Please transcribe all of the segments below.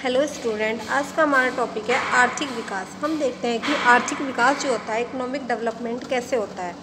Hello student, आज का हमारा टॉपिक है आर्थिक विकास। हम देखते हैं कि आर्थिक विकास जो होता है, इकोनॉमिक डेवलपमेंट कैसे होता है।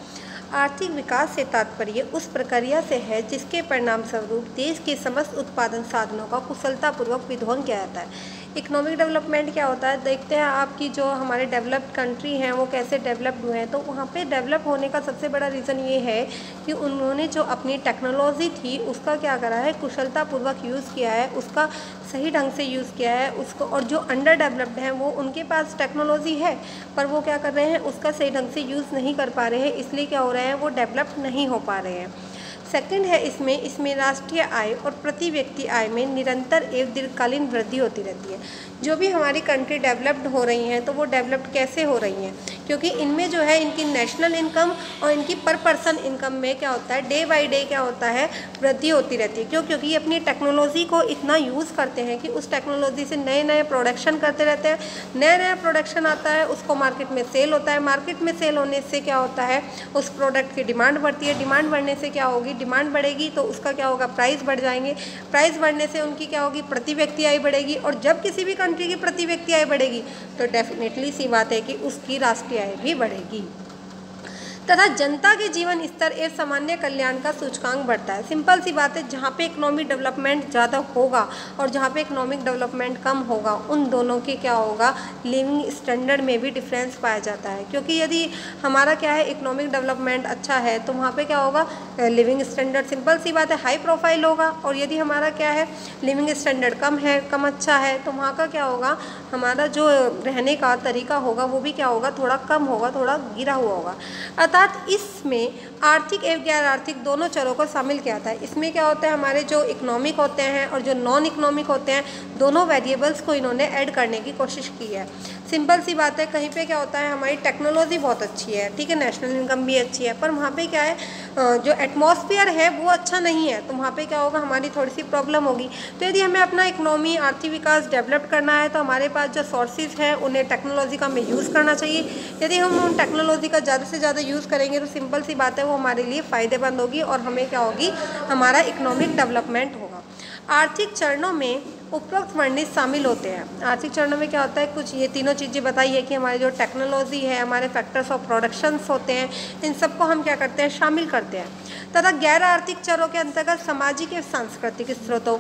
आर्थिक विकास से तात्पर्य उस प्रक्रिया से है जिसके परिणाम स्वरूप देश के समस्त उत्पादन साधनों का कुशलतापूर्वक विध्वंस किया जाता है। इकोनॉमिक डेवलपमेंट क्या होता है, देखते हैं आपकी जो हमारे डेवलप्ड कंट्री हैं वो कैसे डेवलप्ड हुए हैं। तो वहाँ पे डेवलप होने का सबसे बड़ा रीज़न ये है कि उन्होंने जो अपनी टेक्नोलॉजी थी उसका क्या करा है, कुशलतापूर्वक यूज़ किया है, उसका सही ढंग से यूज़ किया है उसको। और जो अंडर डेवलप्ड हैं वो उनके पास टेक्नोलॉजी है पर वो क्या कर रहे हैं, उसका सही ढंग से यूज़ नहीं कर पा रहे हैं, इसलिए क्या हो रहा है, वो डेवलप नहीं हो पा रहे हैं। सेकंड है इसमें राष्ट्रीय आय और प्रति व्यक्ति आय में निरंतर एवं दीर्घकालीन वृद्धि होती रहती है। जो भी हमारी कंट्री डेवलप्ड हो रही हैं तो वो डेवलप्ड कैसे हो रही हैं, क्योंकि इनमें जो है इनकी नेशनल इनकम और इनकी पर पर्सन इनकम में क्या होता है, डे बाय डे क्या होता है, वृद्धि होती रहती है। क्यों? क्योंकि ये अपनी टेक्नोलॉजी को इतना यूज़ करते हैं कि उस टेक्नोलॉजी से नए नए प्रोडक्शन करते रहते हैं। नया नया प्रोडक्शन आता है, उसको मार्केट में सेल होता है। मार्केट में सेल होने से क्या होता है, उस प्रोडक्ट की डिमांड बढ़ती है। डिमांड बढ़ने से क्या होगी, डिमांड बढ़ेगी तो उसका क्या होगा, प्राइस बढ़ जाएंगे। प्राइस बढ़ने से उनकी क्या होगी, प्रति व्यक्ति आय बढ़ेगी। और जब किसी भी कंट्री की प्रति व्यक्ति आय बढ़ेगी तो डेफिनेटली सी बात है कि उसकी राष्ट्रीय आय भी बढ़ेगी तथा जनता के जीवन स्तर एवं सामान्य कल्याण का सूचकांक बढ़ता है। सिंपल सी बात है, जहाँ पे इकोनॉमिक डेवलपमेंट ज़्यादा होगा और जहाँ पे इकोनॉमिक डेवलपमेंट कम होगा, उन दोनों के क्या होगा, लिविंग स्टैंडर्ड में भी डिफरेंस पाया जाता है। क्योंकि यदि हमारा क्या है, इकोनॉमिक डेवलपमेंट अच्छा है तो वहाँ पे क्या होगा, लिविंग स्टैंडर्ड सिंपल सी बात है हाई प्रोफाइल होगा। और यदि हमारा क्या है, लिविंग स्टैंडर्ड कम है, कम अच्छा है, तो वहाँ का क्या होगा, हमारा जो रहने का तरीका होगा वो भी क्या होगा, थोड़ा कम होगा, थोड़ा गिरा हुआ होगा। अर्थात इसमें आर्थिक एवं गैर आर्थिक दोनों चरों को शामिल किया जाता है। इसमें क्या होता है, हमारे जो इकोनॉमिक होते हैं और जो नॉन इकोनॉमिक होते हैं, दोनों वेरिएबल्स को इन्होंने ऐड करने की कोशिश की है। सिंपल सी बात है, कहीं पे क्या होता है, हमारी टेक्नोलॉजी बहुत अच्छी है, ठीक है, नेशनल इनकम भी अच्छी है, पर वहाँ पे क्या है, जो एटमॉस्फेयर है वो अच्छा नहीं है, तो वहाँ पे क्या होगा, हमारी थोड़ी सी प्रॉब्लम होगी। तो यदि हमें अपना इकोनॉमी, आर्थिक विकास डेवलप करना है तो हमारे पास जो सोर्सेज हैं उन्हें टेक्नोलॉजी का हमें यूज़ करना चाहिए। यदि हम उन टेक्नोलॉजी का ज़्यादा से ज़्यादा यूज़ करेंगे तो सिंपल सी बात है वो हमारे लिए फ़ायदेमंद होगी और हमें क्या होगी, हमारा इकोनॉमिक डेवलपमेंट होगा। आर्थिक चरणों में उपरोक्त वर्णित शामिल होते हैं। आर्थिक चरणों में क्या होता है, कुछ ये तीनों चीज़ें बताई है कि हमारी जो टेक्नोलॉजी है, हमारे फैक्टर्स ऑफ प्रोडक्शंस होते हैं, इन सबको हम क्या करते हैं, शामिल करते हैं। तथा गैर आर्थिक चरों के अंतर्गत सामाजिक एवं सांस्कृतिक स्रोतों,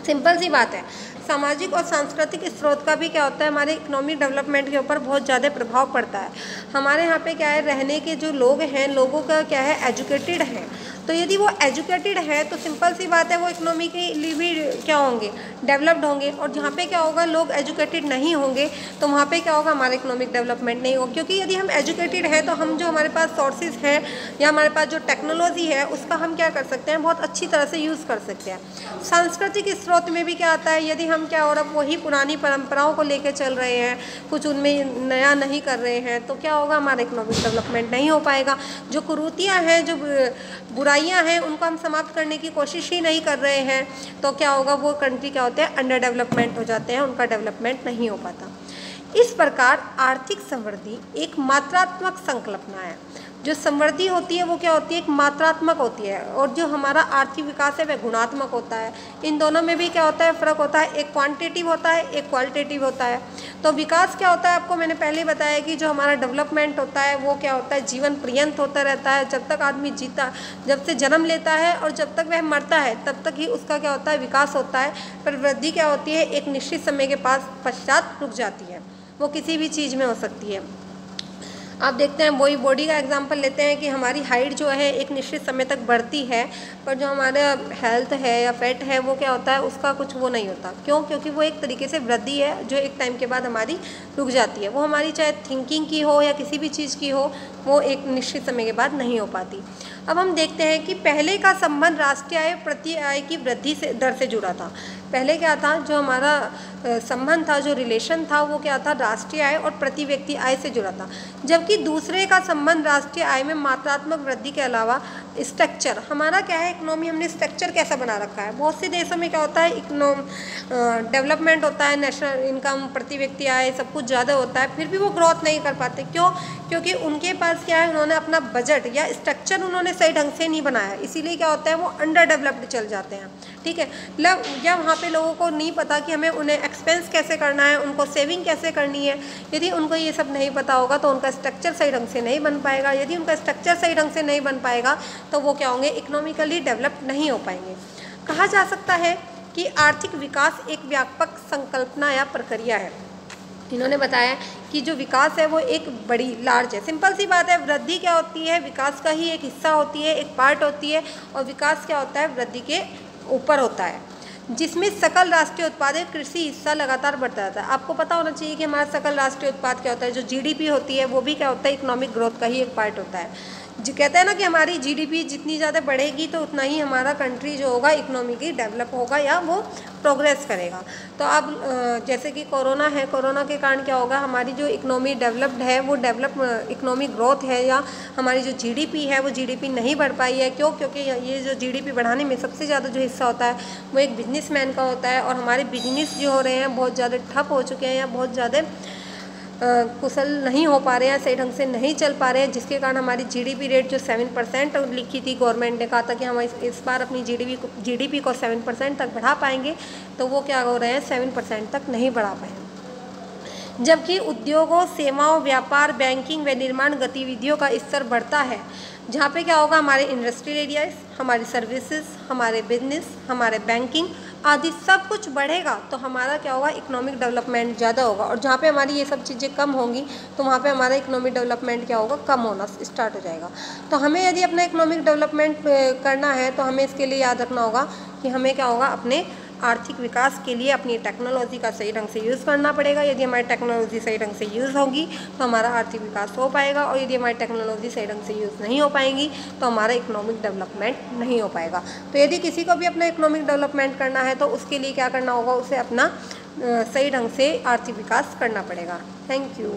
सिंपल सी बात है, सामाजिक और सांस्कृतिक स्रोत का भी क्या होता है, हमारे इकोनॉमिक डेवलपमेंट के ऊपर बहुत ज़्यादा प्रभाव पड़ता है। हमारे यहाँ पे क्या है, रहने के जो लोग हैं, लोगों का क्या है, एजुकेटेड है। तो यदि वो एजुकेटेड है तो सिंपल सी बात है वो इकोनॉमी के लिए भी क्या होंगे, डेवलप्ड होंगे। और जहाँ पे क्या होगा, लोग एजुकेटेड नहीं होंगे तो वहाँ पे क्या होगा, हमारा इकोनॉमिक डेवलपमेंट नहीं होगा। क्योंकि यदि हम एजुकेटेड हैं तो हम जो हमारे पास सोर्सेज हैं या हमारे पास जो टेक्नोलॉजी है उसका हम क्या कर सकते हैं, बहुत अच्छी तरह से यूज़ कर सकते हैं। सांस्कृतिक स्रोत में भी क्या आता है, यदि हम क्या हो रहा, वही पुरानी परंपराओं को लेकर चल रहे हैं, कुछ उनमें नया नहीं कर रहे हैं, तो क्या होगा, हमारा इकोनॉमिक डेवलपमेंट नहीं हो पाएगा। जो कुरीतियाँ हैं, जो बुराइयां हैं, उनको हम समाप्त करने की कोशिश ही नहीं कर रहे हैं, तो क्या होगा, वो कंट्री क्या होते हैं, अंडर डेवलपमेंट हो जाते हैं, उनका डेवलपमेंट नहीं हो पाता। इस प्रकार आर्थिक समृद्धि एक मात्रात्मक संकल्पना है। जो समृद्धि होती है वो क्या होती है, एक मात्रात्मक होती है, और जो हमारा आर्थिक विकास है वह गुणात्मक होता है। इन दोनों में भी क्या होता है, फ़र्क होता है, एक क्वांटिटेटिव होता है, एक क्वालिटेटिव होता है। तो विकास क्या होता है, आपको मैंने पहले ही बताया कि जो हमारा डेवलपमेंट होता है वो क्या होता है, जीवन पर्यंत होता रहता है। जब तक आदमी जीता, जब से जन्म लेता है और जब तक वह मरता है तब तक ही उसका क्या होता है, विकास होता है। पर वृद्धि क्या होती है, एक निश्चित समय के पश्चात रुक जाती है, वो किसी भी चीज़ में हो सकती है। आप देखते हैं, वही बॉडी का एग्जांपल लेते हैं कि हमारी हाइट जो है एक निश्चित समय तक बढ़ती है, पर जो हमारा हेल्थ है या फैट है वो क्या होता है, उसका कुछ वो नहीं होता। क्यों? क्योंकि वो एक तरीके से वृद्धि है जो एक टाइम के बाद हमारी रुक जाती है। वो हमारी चाहे थिंकिंग की हो या किसी भी चीज़ की हो, वो एक निश्चित समय के बाद नहीं हो पाती। अब हम देखते हैं कि पहले का संबंध राष्ट्रीय आय प्रति आय की वृद्धि से दर से जुड़ा था। पहले क्या था, जो हमारा संबंध था, जो रिलेशन था, वो क्या था, राष्ट्रीय आय और प्रति व्यक्ति आय से जुड़ा था। जबकि दूसरे का संबंध राष्ट्रीय आय में मात्रात्मक वृद्धि के अलावा स्ट्रक्चर, हमारा क्या है इकोनॉमी, हमने स्ट्रक्चर कैसा बना रखा है। बहुत से देशों में क्या होता है डेवलपमेंट होता है, नेशनल इनकम प्रति व्यक्ति आय सब कुछ ज़्यादा होता है, फिर भी वो ग्रोथ नहीं कर पाते। क्यों? क्योंकि उनके पास क्या है, उन्होंने अपना बजट या स्ट्रक्चर उन्होंने सही ढंग से नहीं बनाया, इसीलिए क्या होता है वो अंडर डेवलप्ड चल जाते हैं। ठीक है, या वहाँ पे लोगों को नहीं पता कि हमें उन्हें एक्सपेंस कैसे करना है, उनको सेविंग कैसे करनी है। यदि उनको ये सब नहीं पता होगा तो उनका स्ट्रक्चर सही ढंग से नहीं बन पाएगा। यदि उनका स्ट्रक्चर सही ढंग से नहीं बन पाएगा तो वो क्या होंगे, इकोनॉमिकली डेवलप नहीं हो पाएंगे। कहा जा सकता है कि आर्थिक विकास एक व्यापक संकल्पना या प्रक्रिया है। इन्होंने बताया कि जो विकास है वो एक बड़ी लार्ज है, सिंपल सी बात है। वृद्धि क्या होती है, विकास का ही एक हिस्सा होती है, एक पार्ट होती है। और विकास क्या होता है, वृद्धि के ऊपर होता है, जिसमें सकल राष्ट्रीय उत्पाद कृषि हिस्सा लगातार बढ़ता रहता है। आपको पता होना चाहिए कि हमारा सकल राष्ट्रीय उत्पाद क्या होता है, जो जीडीपी होती है वो भी क्या होता है, इकोनॉमिक ग्रोथ का ही एक पार्ट होता है। जो कहते हैं ना कि हमारी जीडीपी जितनी ज़्यादा बढ़ेगी तो उतना ही हमारा कंट्री जो होगा इकोनॉमिकली डेवलप होगा या वो प्रोग्रेस करेगा। तो अब जैसे कि कोरोना है, कोरोना के कारण क्या होगा, हमारी जो इकोनॉमी डेवलप्ड है वो इकोनॉमिक ग्रोथ है या हमारी जो जीडीपी है वो जीडीपी नहीं बढ़ पाई है। क्यों? क्योंकि ये जो जीडीपी बढ़ाने में सबसे ज़्यादा जो हिस्सा होता है वो एक बिजनेसमैन का होता है, और हमारे बिजनेस जो हो रहे हैं बहुत ज़्यादा ठप हो चुके हैं या बहुत ज़्यादा कुशल नहीं हो पा रहे हैं, सही ढंग से नहीं चल पा रहे हैं, जिसके कारण हमारी जीडीपी रेट जो 7% लिखी थी, गवर्नमेंट ने कहा था कि हम इस बार अपनी जीडीपी को 7% तक बढ़ा पाएंगे, तो वो क्या हो रहे हैं, 7% तक नहीं बढ़ा पाए। जबकि उद्योगों, सेवाओं, व्यापार, बैंकिंग व निर्माण गतिविधियों का स्तर बढ़ता है, जहाँ पे क्या होगा, हमारे इंडस्ट्रियल एरियाज, हमारी सर्विसेज, हमारे बिजनेस, हमारे बैंकिंग आदि सब कुछ बढ़ेगा तो हमारा क्या होगा, इकोनॉमिक डेवलपमेंट ज़्यादा होगा। और जहाँ पे हमारी ये सब चीज़ें कम होंगी तो वहाँ पे हमारा इकोनॉमिक डेवलपमेंट क्या होगा, कम होना स्टार्ट हो जाएगा। तो हमें यदि अपना इकोनॉमिक डेवलपमेंट करना है तो हमें इसके लिए याद रखना होगा कि हमें क्या होगा, अपने आर्थिक विकास के लिए अपनी टेक्नोलॉजी का सही ढंग से यूज़ करना पड़ेगा। यदि हमारी टेक्नोलॉजी सही ढंग से यूज़ होगी तो हमारा आर्थिक विकास हो पाएगा, और यदि हमारी टेक्नोलॉजी सही ढंग से यूज़ नहीं हो पाएंगी तो हमारा इकोनॉमिक डेवलपमेंट नहीं हो पाएगा। तो यदि किसी को भी अपना इकोनॉमिक डेवलपमेंट करना है तो उसके लिए क्या करना होगा, उसे अपना सही ढंग से आर्थिक विकास करना पड़ेगा। Thank you.